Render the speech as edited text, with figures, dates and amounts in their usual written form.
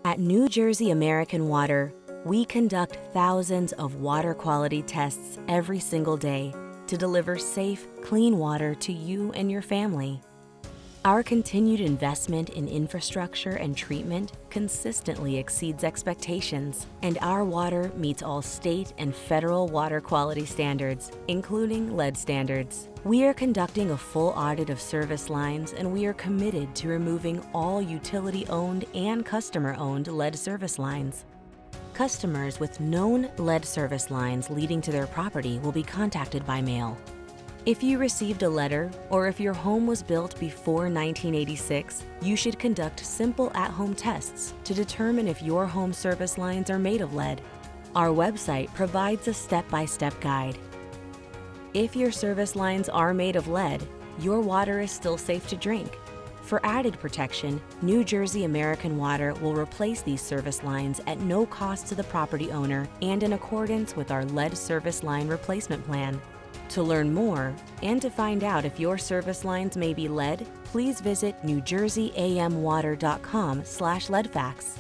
At New Jersey American Water, we conduct thousands of water quality tests every single day to deliver safe, clean water to you and your family. Our continued investment in infrastructure and treatment consistently exceeds expectations, and our water meets all state and federal water quality standards, including lead standards. We are conducting a full audit of service lines, and we are committed to removing all utility-owned and customer-owned lead service lines. Customers with known lead service lines leading to their property will be contacted by mail. If you received a letter, or if your home was built before 1986, you should conduct simple at-home tests to determine if your home service lines are made of lead. Our website provides a step-by-step guide. If your service lines are made of lead, your water is still safe to drink. For added protection, New Jersey American Water will replace these service lines at no cost to the property owner and in accordance with our lead service line replacement plan. To learn more and to find out if your service lines may be lead, please visit NewJerseyAMWater.com/leadfacts.